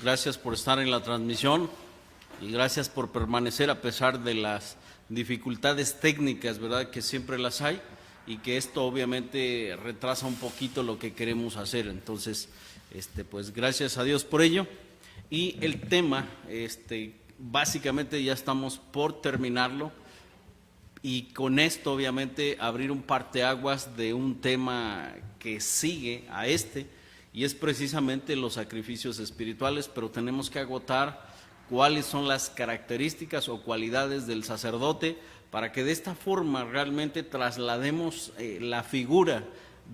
Gracias por estar en la transmisión y gracias por permanecer a pesar de las dificultades técnicas, ¿verdad?, que siempre las hay, y que esto obviamente retrasa un poquito lo que queremos hacer. Entonces, pues gracias a Dios por ello. Y el tema, básicamente ya estamos por terminarlo, y con esto obviamente abrir un parteaguas de un tema que sigue a y es precisamente los sacrificios espirituales, pero tenemos que agotar cuáles son las características o cualidades del sacerdote para que de esta forma realmente traslademos la figura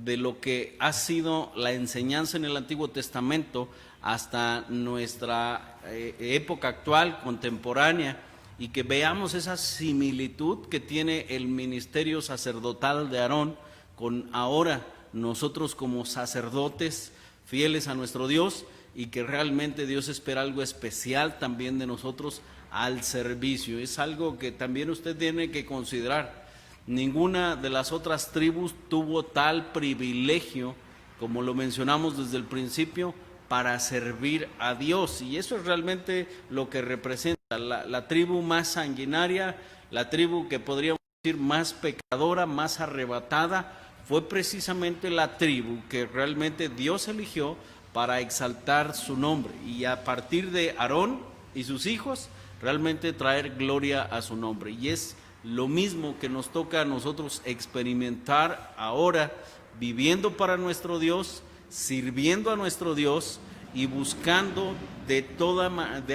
de lo que ha sido la enseñanza en el Antiguo Testamento hasta nuestra época actual, contemporánea, y que veamos esa similitud que tiene el ministerio sacerdotal de Aarón con ahora nosotros como sacerdotes fieles a nuestro Dios, y que realmente Dios espera algo especial también de nosotros al servicio. Es algo que también usted tiene que considerar. Ninguna de las otras tribus tuvo tal privilegio, como lo mencionamos desde el principio, para servir a Dios, y eso es realmente lo que representa la tribu más sanguinaria, la tribu que podríamos decir más pecadora, más arrebatada. Fue precisamente la tribu que realmente Dios eligió para exaltar su nombre, y a partir de Aarón y sus hijos realmente traer gloria a su nombre. Y es lo mismo que nos toca a nosotros experimentar ahora, viviendo para nuestro Dios, sirviendo a nuestro Dios y buscando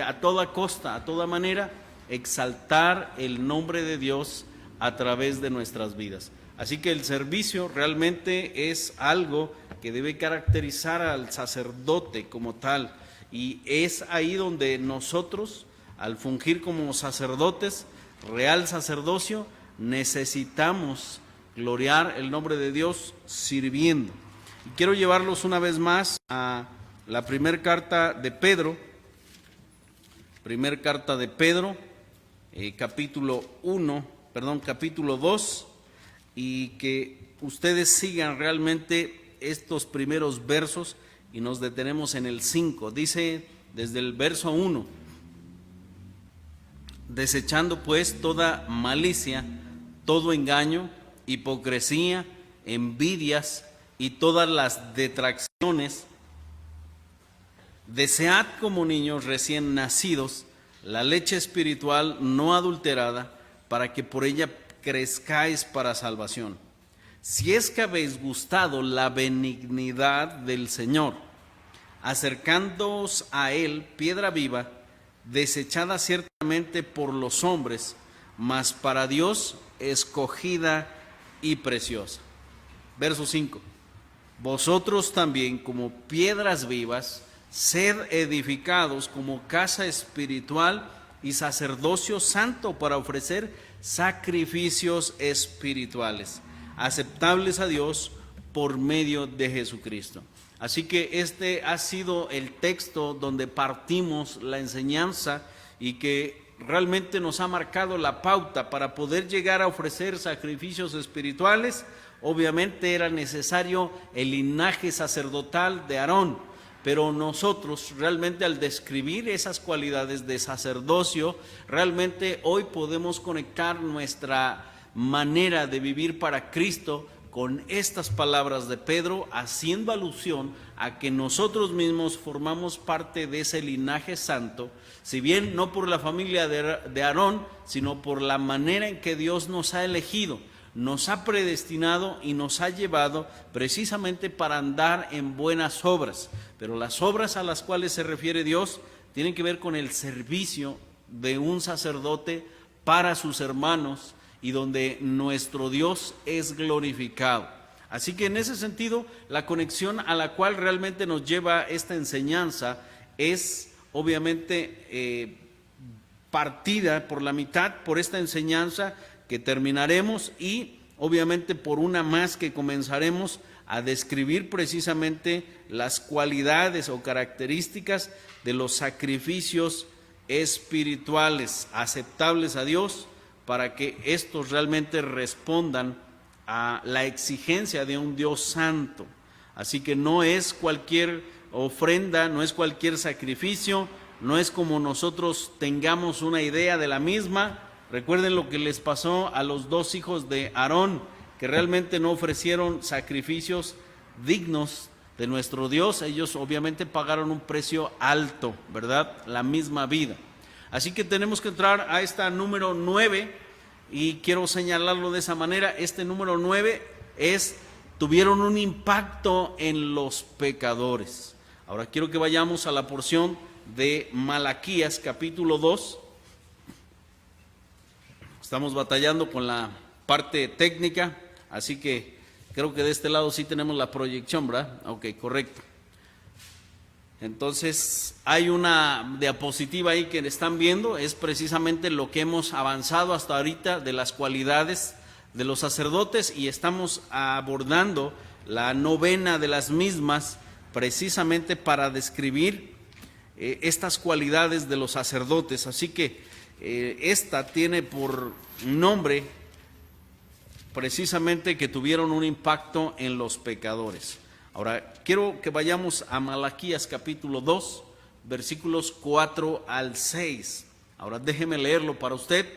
a toda costa, a toda manera, exaltar el nombre de Dios a través de nuestras vidas. Así que el servicio realmente es algo que debe caracterizar al sacerdote como tal, y es ahí donde nosotros, al fungir como sacerdotes, real sacerdocio, necesitamos gloriar el nombre de Dios sirviendo. Y quiero llevarlos una vez más a la primera carta de Pedro, capítulo 2, y que ustedes sigan realmente estos primeros versos, y nos detenemos en el 5. Dice desde el verso 1: desechando pues toda malicia, todo engaño, hipocresía, envidias y todas las detracciones, desead como niños recién nacidos la leche espiritual no adulterada, para que por ella crezcáis para salvación, si es que habéis gustado la benignidad del Señor, acercándoos a Él, piedra viva, desechada ciertamente por los hombres, mas para Dios escogida y preciosa. Verso 5: vosotros también, como piedras vivas, sed edificados como casa espiritual y sacerdocio santo, para ofrecer sacrificios espirituales aceptables a Dios por medio de Jesucristo. Así que este ha sido el texto donde partimos la enseñanza, y que realmente nos ha marcado la pauta para poder llegar a ofrecer sacrificios espirituales. Obviamente era necesario el linaje sacerdotal de Aarón, pero nosotros realmente, al describir esas cualidades de sacerdocio, realmente hoy podemos conectar nuestra manera de vivir para Cristo con estas palabras de Pedro, haciendo alusión a que nosotros mismos formamos parte de ese linaje santo, si bien no por la familia de Aarón, sino por la manera en que Dios nos ha elegido, nos ha predestinado y nos ha llevado precisamente para andar en buenas obras. Pero las obras a las cuales se refiere Dios tienen que ver con el servicio de un sacerdote para sus hermanos, y donde nuestro Dios es glorificado. Así que en ese sentido, la conexión a la cual realmente nos lleva esta enseñanza es obviamente partida por la mitad por esta enseñanza que terminaremos, y obviamente por una más que comenzaremos a describir precisamente las cualidades o características de los sacrificios espirituales aceptables a Dios, para que estos realmente respondan a la exigencia de un Dios santo. Así que no es cualquier ofrenda, no es cualquier sacrificio, no es como nosotros tengamos una idea de la misma. Recuerden lo que les pasó a los 2 hijos de Aarón, que realmente no ofrecieron sacrificios dignos de nuestro Dios. Ellos obviamente pagaron un precio alto, ¿verdad? La misma vida. Así que tenemos que entrar a esta número 9, y quiero señalarlo de esa manera. Este número 9 tuvieron un impacto en los pecadores. Ahora quiero que vayamos a la porción de Malaquías capítulo 2. Estamos batallando con la parte técnica, así que creo que de este lado sí tenemos la proyección, ¿verdad? Ok, correcto. Entonces hay una diapositiva ahí que están viendo, es precisamente lo que hemos avanzado hasta ahorita de las cualidades de los sacerdotes, y estamos abordando la novena de las mismas precisamente para describir estas cualidades de los sacerdotes. Así que esta tiene por nombre precisamente que tuvieron un impacto en los pecadores. Ahora, quiero que vayamos a Malaquías capítulo 2, versículos 4 al 6. Ahora déjeme leerlo para usted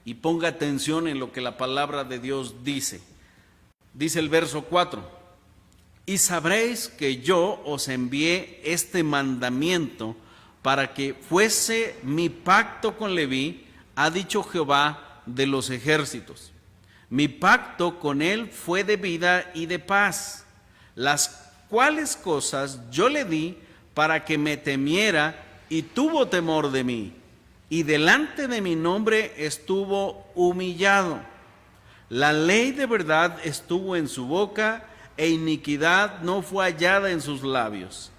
y ponga atención en lo que la palabra de Dios dice. Dice el verso 4: y sabréis que yo os envié este mandamiento para que fuese mi pacto con Leví, ha dicho Jehová de los ejércitos. Mi pacto con él fue de vida y de paz, las cuales cosas yo le di para que me temiera, y tuvo temor de mí, y delante de mi nombre estuvo humillado. La ley de verdad estuvo en su boca, e iniquidad no fue hallada en sus labios.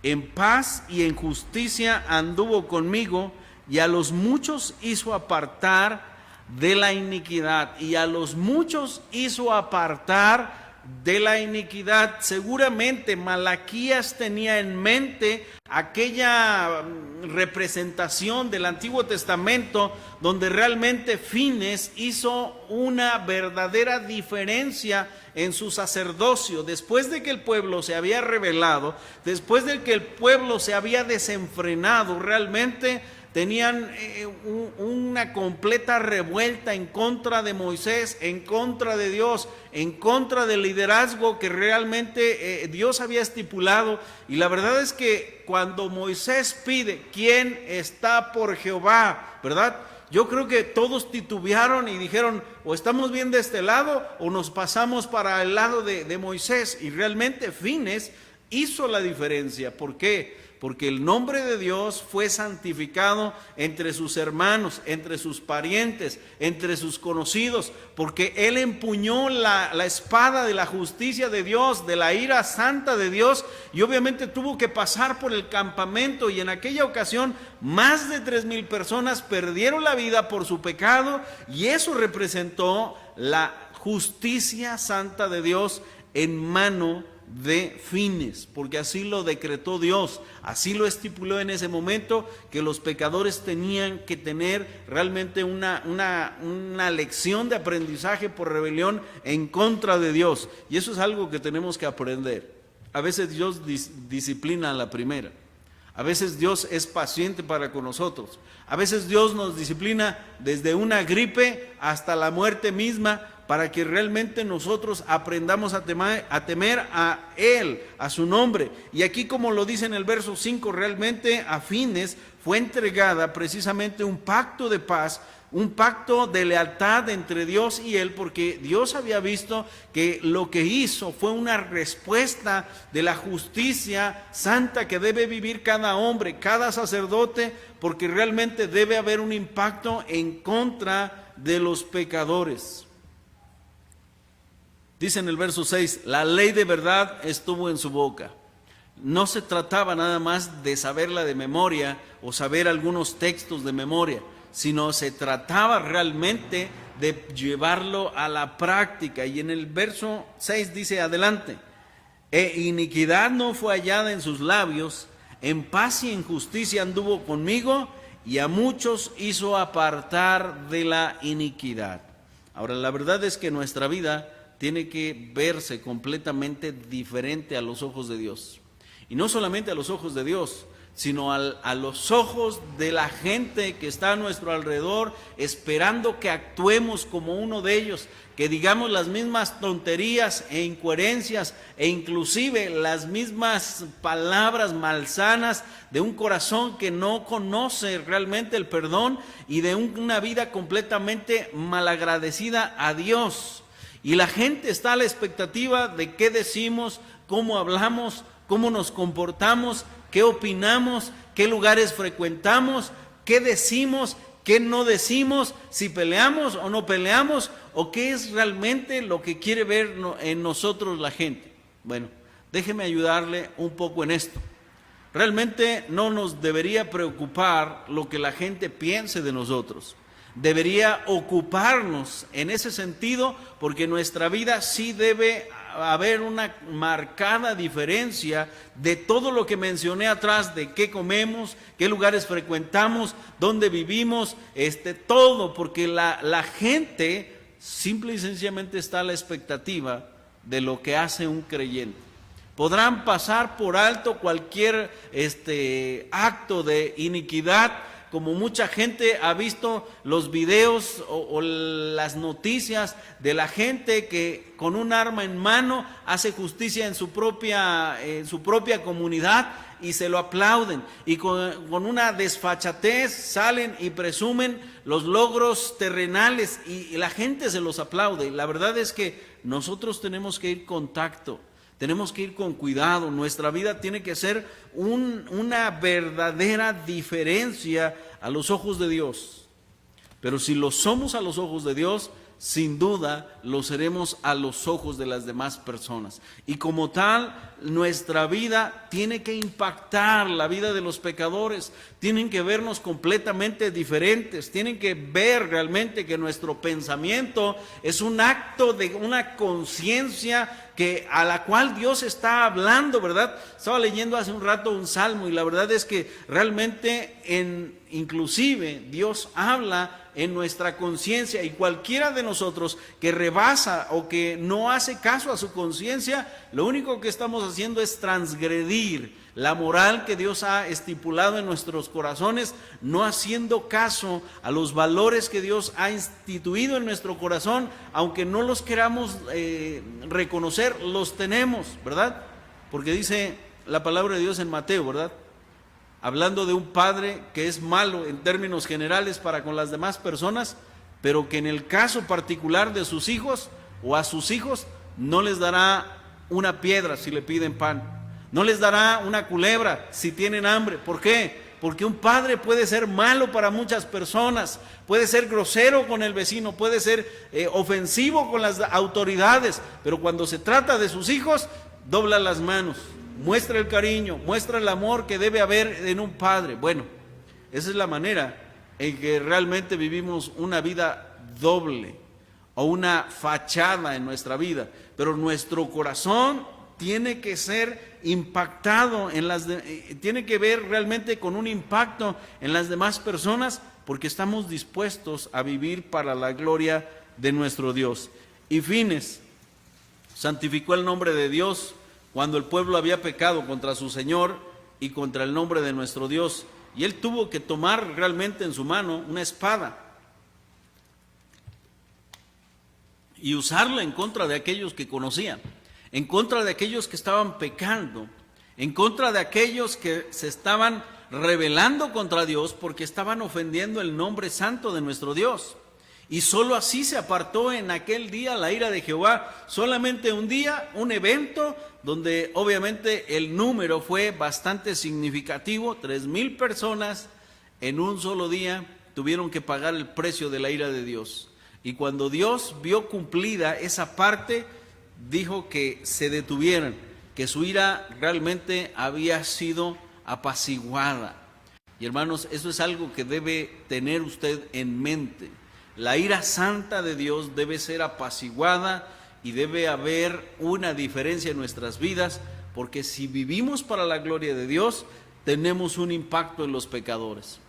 En paz y en justicia anduvo conmigo, y a los muchos hizo apartar de la iniquidad, y a los muchos hizo apartar de la iniquidad. Seguramente Malaquías tenía en mente aquella representación del Antiguo Testamento donde realmente Fines hizo una verdadera diferencia en su sacerdocio. Después de que el pueblo se había rebelado, después de que el pueblo se había desenfrenado, realmente tenían una completa revuelta en contra de Moisés, en contra de Dios, en contra del liderazgo que realmente Dios había estipulado. Y la verdad es que cuando Moisés pide, ¿quién está por Jehová?, ¿verdad? Yo creo que todos titubearon y dijeron, o estamos bien de este lado o nos pasamos para el lado de Moisés. Y realmente Fines hizo la diferencia. ¿Por qué? Porque el nombre de Dios fue santificado entre sus hermanos, entre sus parientes, entre sus conocidos, porque él empuñó la espada de la justicia de Dios, de la ira santa de Dios, y obviamente tuvo que pasar por el campamento, y en aquella ocasión más de 3,000 personas perdieron la vida por su pecado, y eso representó la justicia santa de Dios en mano de Fines, porque así lo decretó Dios, así lo estipuló en ese momento, que los pecadores tenían que tener realmente una lección de aprendizaje por rebelión en contra de Dios. Y eso es algo que tenemos que aprender. A veces Dios disciplina a la primera, a veces Dios es paciente para con nosotros, a veces Dios nos disciplina desde una gripe hasta la muerte misma, para que realmente nosotros aprendamos a temer a Él, a su nombre. Y aquí, como lo dice en el verso 5, realmente a Fines fue entregada precisamente un pacto de paz, un pacto de lealtad entre Dios y él, porque Dios había visto que lo que hizo fue una respuesta de la justicia santa que debe vivir cada hombre, cada sacerdote, porque realmente debe haber un impacto en contra de los pecadores. Dice en el verso 6, la ley de verdad estuvo en su boca. No se trataba nada más de saberla de memoria o saber algunos textos de memoria, sino se trataba realmente de llevarlo a la práctica. Y en el verso 6 dice adelante, iniquidad no fue hallada en sus labios, en paz y en justicia anduvo conmigo, y a muchos hizo apartar de la iniquidad. Ahora, la verdad es que nuestra vida tiene que verse completamente diferente a los ojos de Dios. Y no solamente a los ojos de Dios, sino a los ojos de la gente que está a nuestro alrededor, esperando que actuemos como uno de ellos, que digamos las mismas tonterías e incoherencias e inclusive las mismas palabras malsanas de un corazón que no conoce realmente el perdón y de una vida completamente malagradecida a Dios. Y la gente está a la expectativa de qué decimos, cómo hablamos, cómo nos comportamos, qué opinamos, qué lugares frecuentamos, qué decimos, qué no decimos, si peleamos o no peleamos, o qué es realmente lo que quiere ver en nosotros la gente. Bueno, déjeme ayudarle un poco en esto. Realmente no nos debería preocupar lo que la gente piense de nosotros. Debería ocuparnos en ese sentido, porque nuestra vida sí debe haber una marcada diferencia de todo lo que mencioné atrás, de qué comemos, qué lugares frecuentamos, dónde vivimos, todo, porque la gente simple y sencillamente está a la expectativa de lo que hace un creyente. Podrán pasar por alto cualquier acto de iniquidad, como mucha gente ha visto los videos o las noticias de la gente que con un arma en mano hace justicia en su propia comunidad y se lo aplauden, y con una desfachatez salen y presumen los logros terrenales y la gente se los aplaude. La verdad es que nosotros tenemos que ir con tacto. Tenemos que ir con cuidado. Nuestra vida tiene que ser una verdadera diferencia a los ojos de Dios. Pero si lo somos a los ojos de Dios, sin duda lo seremos a los ojos de las demás personas. Y como tal, nuestra vida tiene que impactar la vida de los pecadores. Tienen que vernos completamente diferentes. Tienen que ver realmente que nuestro pensamiento es un acto de una conciencia a la cual Dios está hablando, ¿verdad? Estaba leyendo hace un rato un salmo y la verdad es que realmente inclusive Dios habla en nuestra conciencia, y cualquiera de nosotros que rebasa o que no hace caso a su conciencia, lo único que estamos haciendo es transgredir la moral que Dios ha estipulado en nuestros corazones, no haciendo caso a los valores que Dios ha instituido en nuestro corazón, aunque no los queramos reconocer, los tenemos, ¿verdad? Porque dice la palabra de Dios en Mateo, ¿verdad? Hablando de un padre que es malo en términos generales para con las demás personas, pero que en el caso particular de sus hijos o a sus hijos no les dará una piedra si le piden pan, no les dará una culebra si tienen hambre. ¿Por qué? Porque un padre puede ser malo para muchas personas, puede ser grosero con el vecino, puede ser ofensivo con las autoridades, pero cuando se trata de sus hijos, dobla las manos, muestra el cariño, muestra el amor que debe haber en un padre. Bueno, esa es la manera en que realmente vivimos una vida doble o una fachada en nuestra vida, pero nuestro corazón tiene que ser impactado tiene que ver realmente con un impacto en las demás personas, porque estamos dispuestos a vivir para la gloria de nuestro Dios. Y Fines santificó el nombre de Dios cuando el pueblo había pecado contra su Señor y contra el nombre de nuestro Dios, y él tuvo que tomar realmente en su mano una espada y usarla en contra de aquellos que conocían, en contra de aquellos que estaban pecando, en contra de aquellos que se estaban rebelando contra Dios porque estaban ofendiendo el nombre santo de nuestro Dios. Y solo así se apartó en aquel día la ira de Jehová. Solamente un día, un evento donde obviamente el número fue bastante significativo. 3,000 personas en un solo día tuvieron que pagar el precio de la ira de Dios. Y cuando Dios vio cumplida esa parte, dijo que se detuvieran, que su ira realmente había sido apaciguada. Y hermanos, eso es algo que debe tener usted en mente. La ira santa de Dios debe ser apaciguada y debe haber una diferencia en nuestras vidas, porque si vivimos para la gloria de Dios, tenemos un impacto en los pecadores,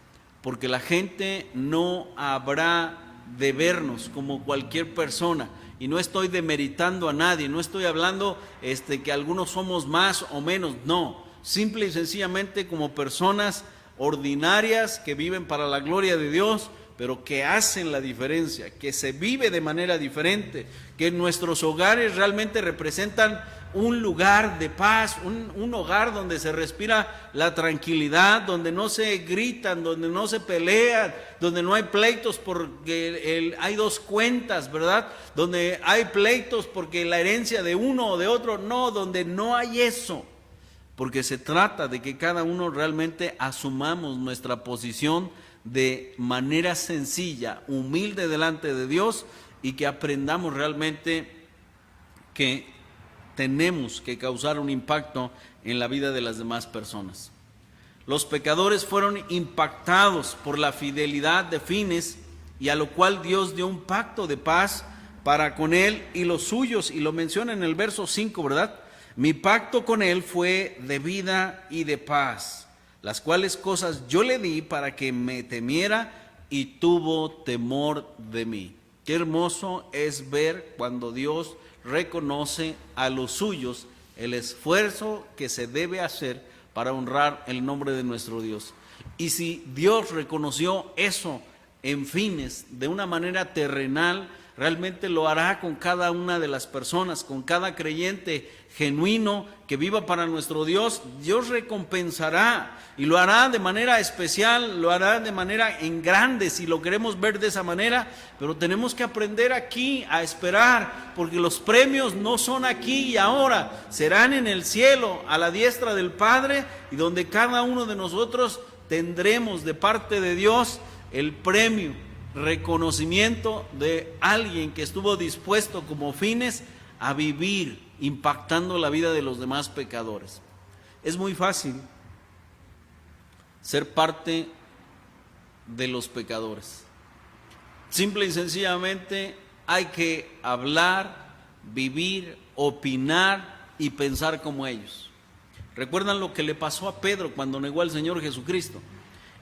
porque la gente no habrá de vernos como cualquier persona. Y no estoy demeritando a nadie, no estoy hablando que algunos somos más o menos, no, simple y sencillamente como personas ordinarias que viven para la gloria de Dios, pero que hacen la diferencia, que se vive de manera diferente, que nuestros hogares realmente representan un lugar de paz, un hogar donde se respira la tranquilidad, donde no se gritan, donde no se pelean, donde no hay pleitos porque hay dos cuentas, ¿verdad? Donde hay pleitos porque la herencia de uno o de otro, no, donde no hay eso, porque se trata de que cada uno realmente asumamos nuestra posición de manera sencilla, humilde delante de Dios, y que aprendamos realmente que tenemos que causar un impacto en la vida de las demás personas. Los pecadores fueron impactados por la fidelidad de Fines, y a lo cual Dios dio un pacto de paz para con él y los suyos, y lo menciona en el verso 5, ¿verdad? Mi pacto con él fue de vida y de paz, las cuales cosas yo le di para que me temiera, y tuvo temor de mí. Qué hermoso es ver cuando Dios reconoce a los suyos el esfuerzo que se debe hacer para honrar el nombre de nuestro Dios. Y si Dios reconoció eso en Fines de una manera terrenal, realmente lo hará con cada una de las personas, con cada creyente genuino que viva para nuestro Dios. Dios recompensará y lo hará de manera especial, lo hará de manera en grande si lo queremos ver de esa manera, pero tenemos que aprender aquí a esperar, porque los premios no son aquí y ahora, serán en el cielo a la diestra del Padre, y donde cada uno de nosotros tendremos de parte de Dios el premio, reconocimiento de alguien que estuvo dispuesto como Fines a vivir impactando la vida de los demás pecadores. Es muy fácil ser parte de los pecadores. Simple y sencillamente hay que hablar, vivir, opinar y pensar como ellos. ¿Recuerdan lo que le pasó a Pedro cuando negó al Señor Jesucristo?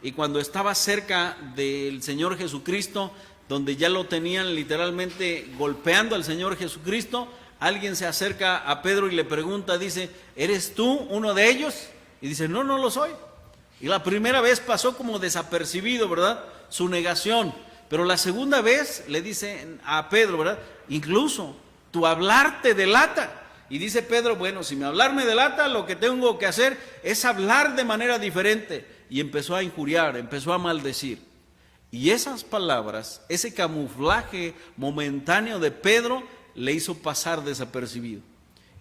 Y cuando estaba cerca del Señor Jesucristo, donde ya lo tenían literalmente golpeando al Señor Jesucristo, alguien se acerca a Pedro y le pregunta, dice, ¿eres tú uno de ellos? Y dice, no, no lo soy. Y la primera vez pasó como desapercibido, ¿verdad? Su negación. Pero la segunda vez le dice a Pedro, ¿verdad? Incluso tu hablar te delata. Y dice Pedro, bueno, si mi hablar me delata, lo que tengo que hacer es hablar de manera diferente. Y empezó a injuriar, empezó a maldecir. Y esas palabras, ese camuflaje momentáneo de Pedro le hizo pasar desapercibido.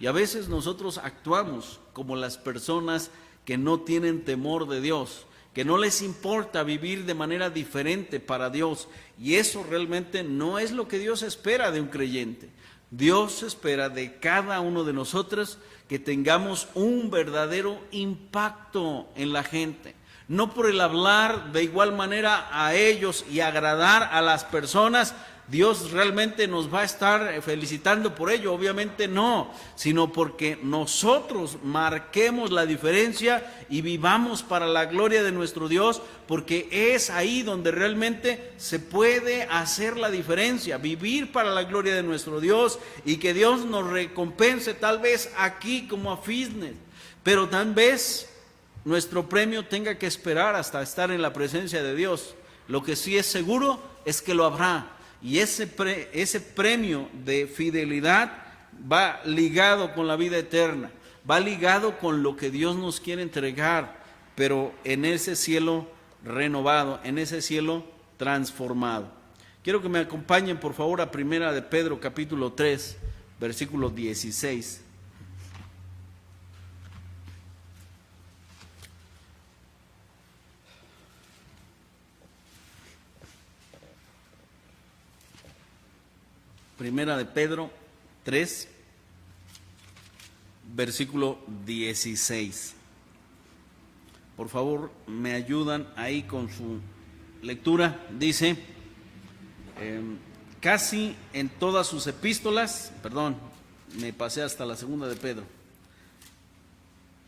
Y a veces nosotros actuamos como las personas que no tienen temor de Dios, que no les importa vivir de manera diferente para Dios. Y eso realmente no es lo que Dios espera de un creyente. Dios espera de cada uno de nosotros que tengamos un verdadero impacto en la gente. No por el hablar de igual manera a ellos y agradar a las personas, Dios realmente nos va a estar felicitando por ello, obviamente no, sino porque nosotros marquemos la diferencia y vivamos para la gloria de nuestro Dios, porque es ahí donde realmente se puede hacer la diferencia, vivir para la gloria de nuestro Dios, y que Dios nos recompense tal vez aquí como a Fines, pero tal vez nuestro premio tenga que esperar hasta estar en la presencia de Dios. Lo que sí es seguro es que lo habrá. Y ese premio de fidelidad va ligado con la vida eterna, va ligado con lo que Dios nos quiere entregar, pero en ese cielo renovado, en ese cielo transformado. Quiero que me acompañen por favor a Primera de Pedro capítulo 3, versículo 16. Primera de Pedro 3, versículo 16. Por favor, me ayudan ahí con su lectura. Dice, casi en todas sus epístolas, perdón, me pasé hasta la segunda de Pedro.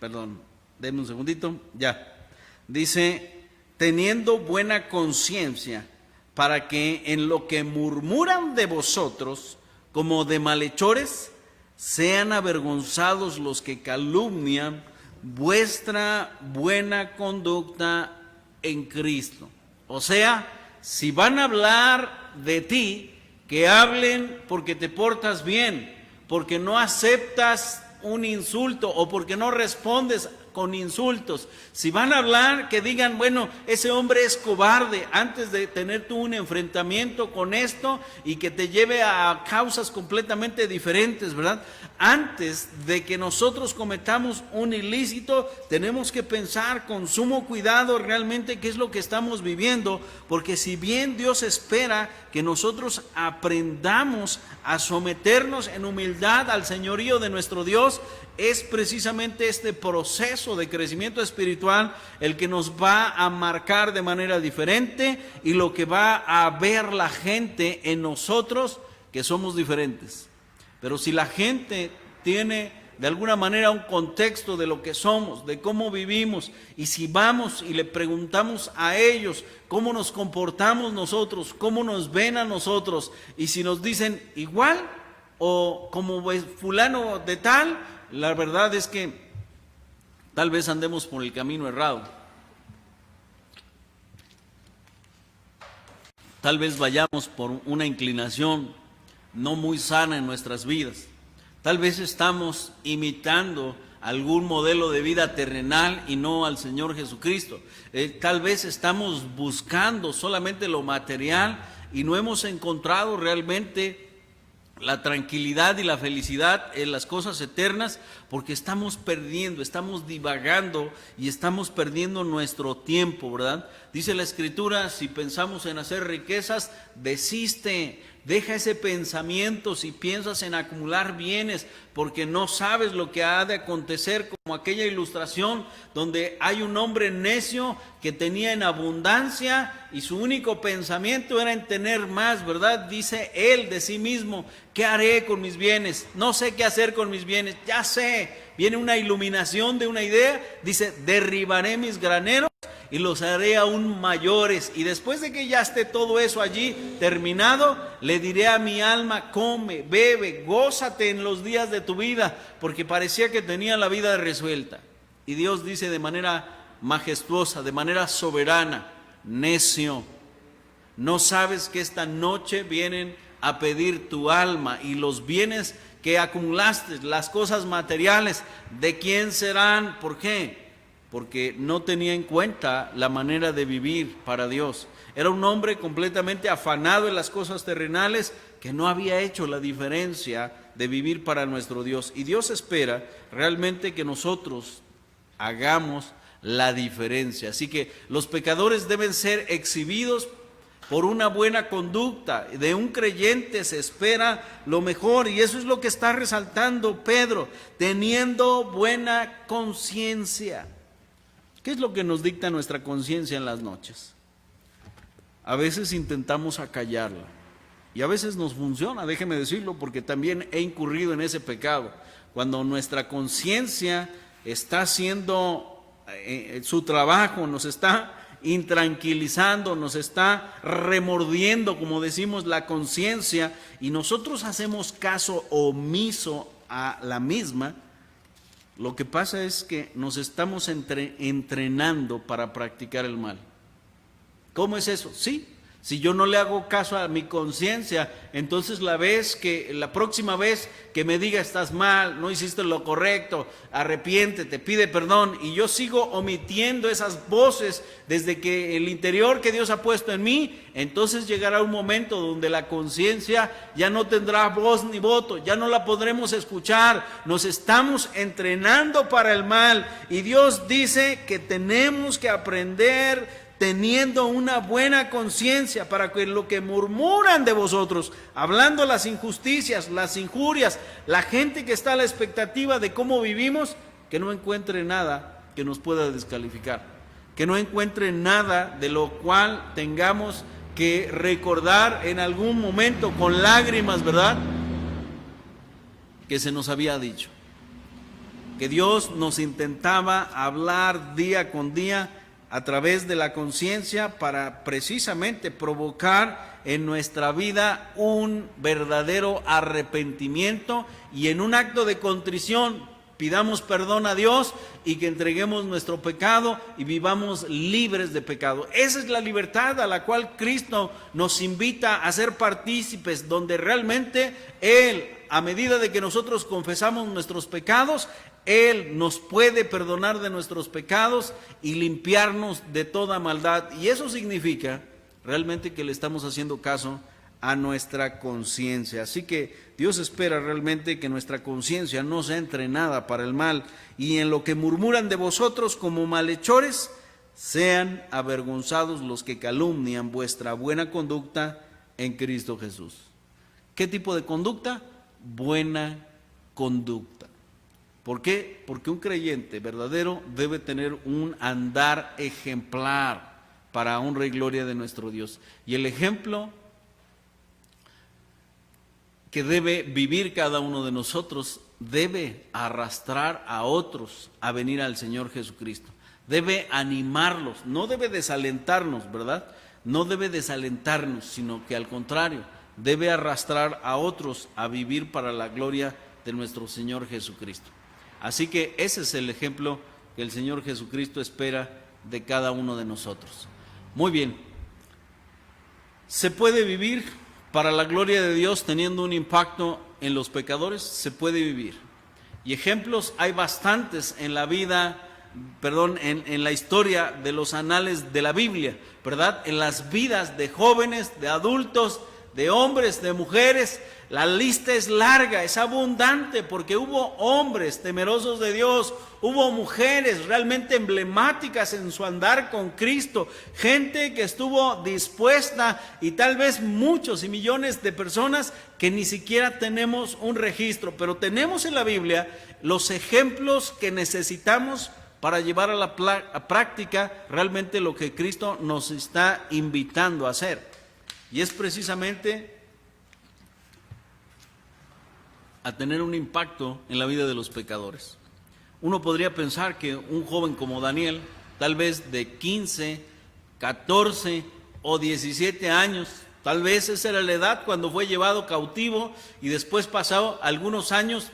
Perdón, denme un segundito, ya. Dice, teniendo buena conciencia, para que en lo que murmuran de vosotros, como de malhechores, sean avergonzados los que calumnian vuestra buena conducta en Cristo. O sea, si van a hablar de ti, que hablen porque te portas bien, porque no aceptas un insulto o porque no respondes con insultos. Si van a hablar, que digan, bueno, ese hombre es cobarde, antes de tener tú un enfrentamiento con esto y que te lleve a causas completamente diferentes, ¿verdad? Antes de que nosotros cometamos un ilícito, tenemos que pensar con sumo cuidado realmente qué es lo que estamos viviendo, porque si bien Dios espera que nosotros aprendamos a someternos en humildad al señorío de nuestro Dios, es precisamente este proceso de crecimiento espiritual el que nos va a marcar de manera diferente y lo que va a ver la gente en nosotros, que somos diferentes. Pero si la gente tiene de alguna manera un contexto de lo que somos, de cómo vivimos, y si vamos y le preguntamos a ellos cómo nos comportamos nosotros, cómo nos ven a nosotros, y si nos dicen igual o como fulano de tal, la verdad es que tal vez andemos por el camino errado. Tal vez vayamos por una inclinación no muy sana en nuestras vidas. Tal vez estamos imitando algún modelo de vida terrenal y no al Señor Jesucristo. Tal vez estamos buscando solamente lo material y no hemos encontrado realmente la tranquilidad y la felicidad en las cosas eternas, porque estamos perdiendo, estamos divagando y estamos perdiendo nuestro tiempo, ¿verdad? Dice la Escritura, si pensamos en hacer riquezas, desiste, deja ese pensamiento si piensas en acumular bienes, porque no sabes lo que ha de acontecer, como aquella ilustración donde hay un hombre necio que tenía en abundancia y su único pensamiento era en tener más, ¿verdad? Dice él de sí mismo, ¿qué haré con mis bienes? No sé qué hacer con mis bienes, ya sé. Viene una iluminación de una idea, dice, derribaré mis graneros y los haré aún mayores, y después de que ya esté todo eso allí terminado, le diré a mi alma, come, bebe, gózate en los días de tu vida, porque parecía que tenía la vida resuelta. Y Dios dice de manera majestuosa, de manera soberana, necio, ¿no sabes que esta noche vienen a pedir tu alma y los bienes que acumulaste, las cosas materiales, de quién serán? ¿Por qué? Porque no tenía en cuenta la manera de vivir para Dios. Era un hombre completamente afanado en las cosas terrenales, que no había hecho la diferencia de vivir para nuestro Dios. Y Dios espera realmente que nosotros hagamos la diferencia. Así que los pecadores deben ser exhibidos por una buena conducta. De un creyente se espera lo mejor, y eso es lo que está resaltando Pedro, teniendo buena conciencia. ¿Qué es lo que nos dicta nuestra conciencia en las noches? A veces intentamos acallarla y a veces nos funciona, déjeme decirlo, porque también he incurrido en ese pecado. Cuando nuestra conciencia está haciendo su trabajo, nos está intranquilizando, nos está remordiendo, como decimos, la conciencia, y nosotros hacemos caso omiso a la misma, lo que pasa es que nos estamos entrenando para practicar el mal. ¿Cómo es eso? Sí, si yo no le hago caso a mi conciencia, entonces la próxima vez que me diga estás mal, no hiciste lo correcto, arrepiéntete, pide perdón, y yo sigo omitiendo esas voces desde que el interior que Dios ha puesto en mí, entonces llegará un momento donde la conciencia ya no tendrá voz ni voto, ya no la podremos escuchar. Nos estamos entrenando para el mal, y Dios dice que tenemos que aprender teniendo una buena conciencia, para que lo que murmuran de vosotros, hablando las injusticias, las injurias, la gente que está a la expectativa de cómo vivimos, que no encuentre nada que nos pueda descalificar, que no encuentre nada de lo cual tengamos que recordar en algún momento con lágrimas, ¿verdad?, que se nos había dicho, que Dios nos intentaba hablar día con día a través de la conciencia, para precisamente provocar en nuestra vida un verdadero arrepentimiento, y en un acto de contrición pidamos perdón a Dios y que entreguemos nuestro pecado y vivamos libres de pecado. Esa es la libertad a la cual Cristo nos invita a ser partícipes, donde realmente Él, a medida de que nosotros confesamos nuestros pecados, Él nos puede perdonar de nuestros pecados y limpiarnos de toda maldad. Y eso significa realmente que le estamos haciendo caso a nuestra conciencia. Así que Dios espera realmente que nuestra conciencia no sea entrenada para el mal, y en lo que murmuran de vosotros como malhechores, sean avergonzados los que calumnian vuestra buena conducta en Cristo Jesús. ¿Qué tipo de conducta? Buena conducta. ¿Por qué? Porque un creyente verdadero debe tener un andar ejemplar para honra y gloria de nuestro Dios. Y el ejemplo que debe vivir cada uno de nosotros debe arrastrar a otros a venir al Señor Jesucristo. Debe animarlos, no debe desalentarnos, ¿verdad? No debe desalentarnos, sino que al contrario, debe arrastrar a otros a vivir para la gloria de nuestro Señor Jesucristo. Así que ese es el ejemplo que el Señor Jesucristo espera de cada uno de nosotros. Muy bien, ¿se puede vivir para la gloria de Dios teniendo un impacto en los pecadores? Se puede vivir. Y ejemplos hay bastantes en la vida, en la historia de los anales de la Biblia, ¿verdad? En las vidas de jóvenes, de adultos, de hombres, de mujeres. La lista es larga, es abundante, porque hubo hombres temerosos de Dios, hubo mujeres realmente emblemáticas en su andar con Cristo, gente que estuvo dispuesta, y tal vez muchos y millones de personas que ni siquiera tenemos un registro, pero tenemos en la Biblia los ejemplos que necesitamos para llevar a la práctica realmente lo que Cristo nos está invitando a hacer. Y es precisamente a tener un impacto en la vida de los pecadores. Uno podría pensar que un joven como Daniel, tal vez de 15, 14 o 17 años, tal vez esa era la edad cuando fue llevado cautivo, y después pasó algunos años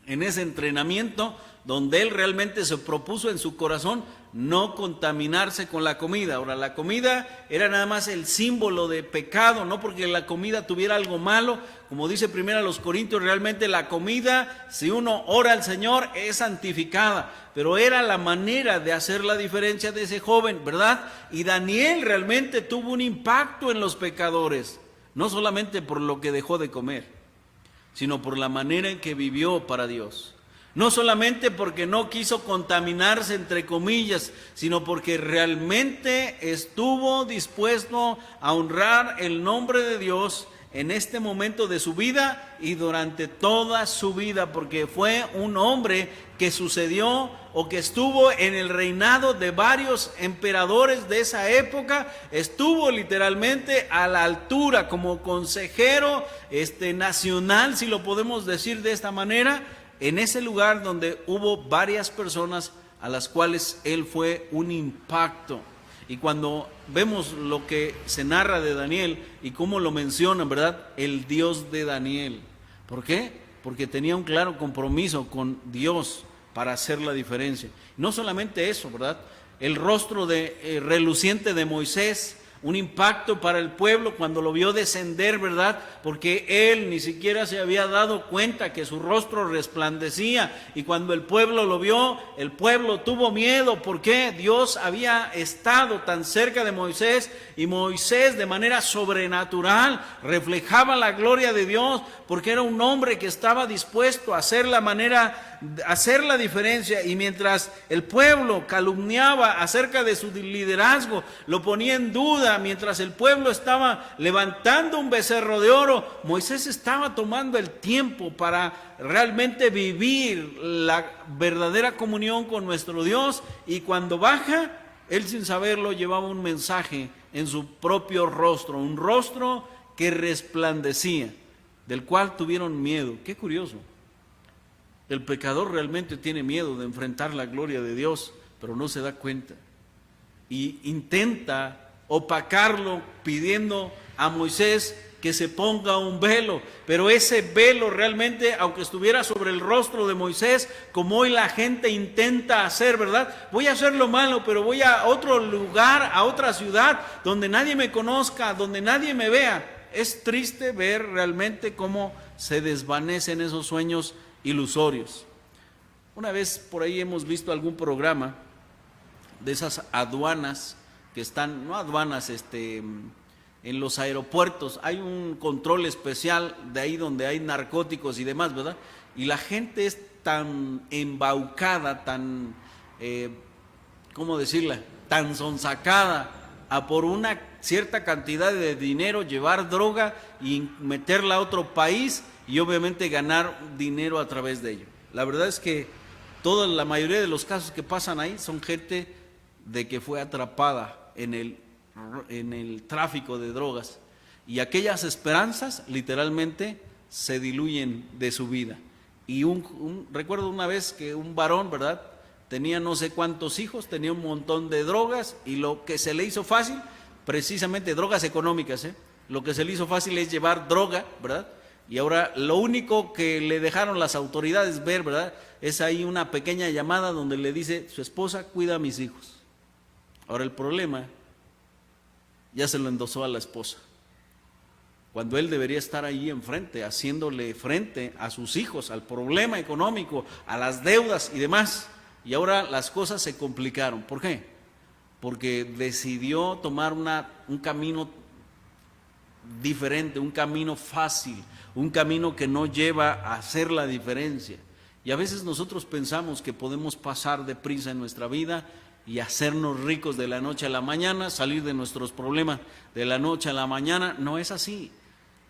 en ese entrenamiento donde él realmente se propuso en su corazón no contaminarse con la comida. Ahora, la comida era nada más el símbolo de pecado, no porque la comida tuviera algo malo. Como dice 1 Corintios, realmente la comida, si uno ora al Señor, es santificada, pero era la manera de hacer la diferencia de ese joven, ¿verdad? Y Daniel realmente tuvo un impacto en los pecadores, no solamente por lo que dejó de comer, sino por la manera en que vivió para Dios. No solamente porque no quiso contaminarse, entre comillas, sino porque realmente estuvo dispuesto a honrar el nombre de Dios en este momento de su vida y durante toda su vida, porque fue un hombre que sucedió o que estuvo en el reinado de varios emperadores de esa época. Estuvo literalmente a la altura como consejero nacional, si lo podemos decir de esta manera, en ese lugar donde hubo varias personas a las cuales él fue un impacto. Y cuando vemos lo que se narra de Daniel y cómo lo mencionan, ¿verdad? El Dios de Daniel. ¿Por qué? Porque tenía un claro compromiso con Dios para hacer la diferencia. No solamente eso, ¿verdad? El rostro reluciente de Moisés, un impacto para el pueblo cuando lo vio descender, ¿verdad? Porque él ni siquiera se había dado cuenta que su rostro resplandecía, y cuando el pueblo lo vio, el pueblo tuvo miedo, porque Dios había estado tan cerca de Moisés, y Moisés de manera sobrenatural reflejaba la gloria de Dios, porque era un hombre que estaba dispuesto a hacer la diferencia. Y mientras el pueblo calumniaba acerca de su liderazgo, lo ponía en duda, mientras el pueblo estaba levantando un becerro de oro, Moisés estaba tomando el tiempo para realmente vivir la verdadera comunión con nuestro Dios. Y cuando baja, él sin saberlo llevaba un mensaje en su propio rostro, un rostro que resplandecía, del cual tuvieron miedo. Qué curioso. El pecador realmente tiene miedo de enfrentar la gloria de Dios, pero no se da cuenta y intenta opacarlo pidiendo a Moisés que se ponga un velo, pero ese velo realmente, aunque estuviera sobre el rostro de Moisés, como hoy la gente intenta hacer, ¿verdad? Voy a hacer lo malo, pero voy a otro lugar, a otra ciudad, donde nadie me conozca, donde nadie me vea. Es triste ver realmente cómo se desvanecen esos sueños ilusorios. Una vez por ahí hemos visto algún programa de esas aduanas que están, no aduanas, en los aeropuertos, hay un control especial de ahí donde hay narcóticos y demás, ¿verdad? Y la gente es tan embaucada, tan, ¿cómo decirla? Tan sonsacada a por una cierta cantidad de dinero llevar droga y meterla a otro país y obviamente ganar dinero a través de ello. La verdad es que la mayoría de los casos que pasan ahí son gente de que fue atrapada en el tráfico de drogas, y aquellas esperanzas literalmente se diluyen de su vida. Y recuerdo una vez que un varón, ¿verdad?, tenía no sé cuántos hijos, tenía un montón de drogas, y lo que se le hizo fácil, precisamente drogas económicas, lo que se le hizo fácil es llevar droga, ¿verdad? Y ahora lo único que le dejaron las autoridades ver, ¿verdad?, es ahí una pequeña llamada donde le dice: su esposa cuida a mis hijos. Ahora el problema ya se lo endosó a la esposa, cuando él debería estar ahí enfrente, haciéndole frente a sus hijos, al problema económico, a las deudas y demás. Y ahora las cosas se complicaron. ¿Por qué? Porque decidió tomar un camino diferente, un camino fácil, un camino que no lleva a hacer la diferencia. Y a veces nosotros pensamos que podemos pasar deprisa en nuestra vida y hacernos ricos de la noche a la mañana, salir de nuestros problemas de la noche a la mañana. No es así.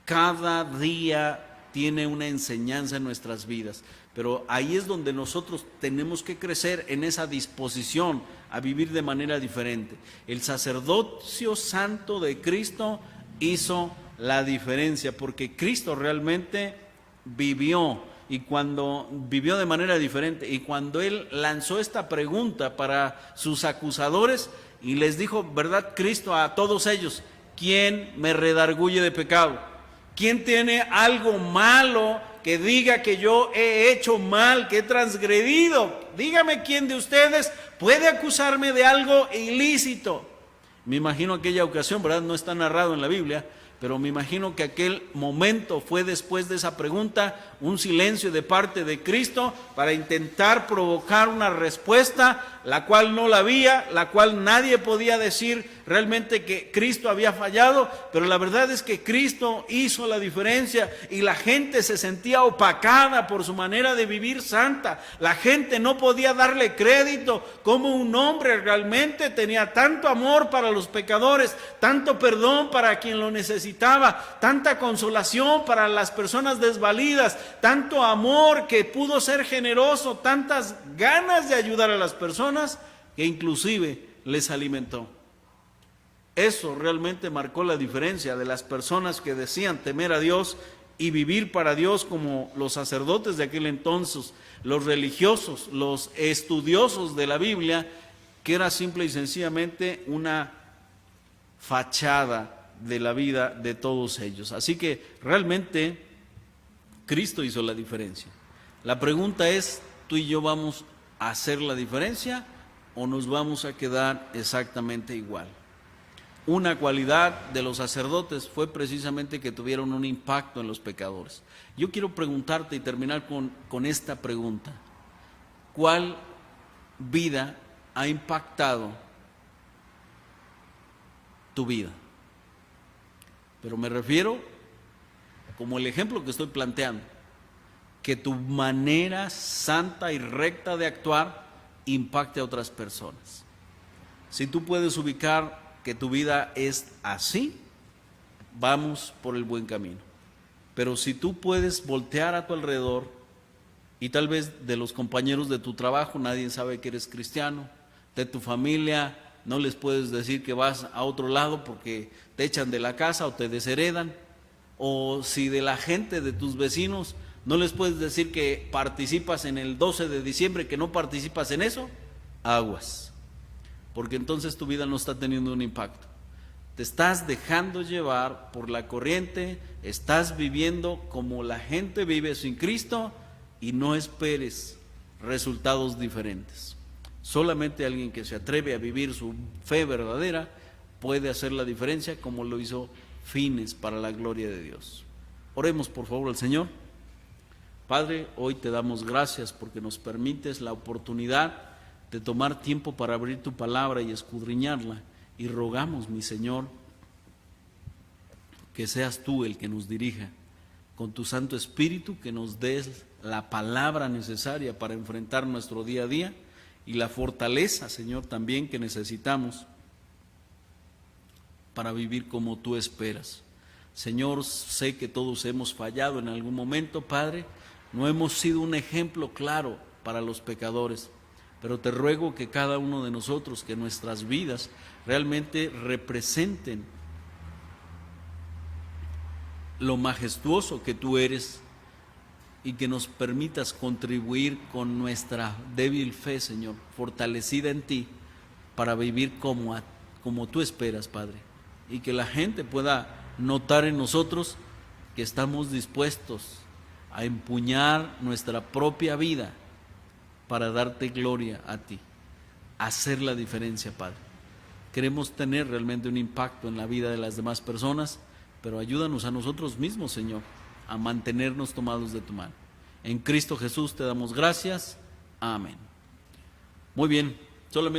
Cada día tiene una enseñanza en nuestras vidas, pero ahí es donde nosotros tenemos que crecer en esa disposición a vivir de manera diferente. El sacerdocio santo de Cristo hizo la diferencia, porque Cristo realmente vivió, y cuando vivió de manera diferente, y cuando él lanzó esta pregunta para sus acusadores y les dijo, ¿verdad, Cristo, a todos ellos: ¿quién me redarguye de pecado? ¿Quién tiene algo malo que diga que yo he hecho mal, que he transgredido? Dígame quién de ustedes puede acusarme de algo ilícito. Me imagino aquella ocasión, ¿verdad? No está narrado en la Biblia, pero me imagino que aquel momento fue, después de esa pregunta, un silencio de parte de Cristo para intentar provocar una respuesta, la cual no la había, la cual nadie podía decir realmente que Cristo había fallado. Pero la verdad es que Cristo hizo la diferencia, y la gente se sentía opacada por su manera de vivir santa. La gente no podía darle crédito como un hombre realmente tenía tanto amor para los pecadores, tanto perdón para quien lo necesitaba, tanta consolación para las personas desvalidas, tanto amor que pudo ser generoso, tantas ganas de ayudar a las personas que inclusive les alimentó. Eso realmente marcó la diferencia de las personas que decían temer a Dios y vivir para Dios, como los sacerdotes de aquel entonces, los religiosos, los estudiosos de la Biblia, que era simple y sencillamente una fachada de la vida de todos ellos. Así que realmente Cristo hizo la diferencia. La pregunta es, ¿tú y yo vamos a hacer la diferencia o nos vamos a quedar exactamente igual? Una cualidad de los sacerdotes fue precisamente que tuvieron un impacto en los pecadores. Yo quiero preguntarte y terminar con esta pregunta: ¿cuál vida ha impactado tu vida? Pero me refiero como el ejemplo que estoy planteando, que tu manera santa y recta de actuar impacte a otras personas. Si tú puedes ubicar que tu vida es así, vamos por el buen camino. Pero si tú puedes voltear a tu alrededor, y tal vez de los compañeros de tu trabajo nadie sabe que eres cristiano, de tu familia no les puedes decir que vas a otro lado porque te echan de la casa o te desheredan, o si de la gente, de tus vecinos, no les puedes decir que participas en el 12 de diciembre, que no participas en eso, aguas, porque entonces tu vida no está teniendo un impacto. Te estás dejando llevar por la corriente, estás viviendo como la gente vive sin Cristo y no esperes resultados diferentes. Solamente alguien que se atreve a vivir su fe verdadera puede hacer la diferencia, como lo hizo Fines, para la gloria de Dios. Oremos por favor al Señor. Padre, hoy te damos gracias porque nos permites la oportunidad de tomar tiempo para abrir tu palabra y escudriñarla, y rogamos, mi Señor, que seas tú el que nos dirija con tu Santo Espíritu, que nos des la palabra necesaria para enfrentar nuestro día a día y la fortaleza, Señor, también que necesitamos para vivir como tú esperas. Señor, sé que todos hemos fallado en algún momento, Padre, no hemos sido un ejemplo claro para los pecadores, pero te ruego que cada uno de nosotros, que nuestras vidas realmente representen lo majestuoso que tú eres, y que nos permitas contribuir con nuestra débil fe, Señor, fortalecida en ti, para vivir como tú esperas, Padre, y que la gente pueda notar en nosotros que estamos dispuestos a empuñar nuestra propia vida para darte gloria a ti, hacer la diferencia, Padre. Queremos tener realmente un impacto en la vida de las demás personas, pero ayúdanos a nosotros mismos, Señor, a mantenernos tomados de tu mano. En Cristo Jesús te damos gracias. Amén. Muy bien, solamente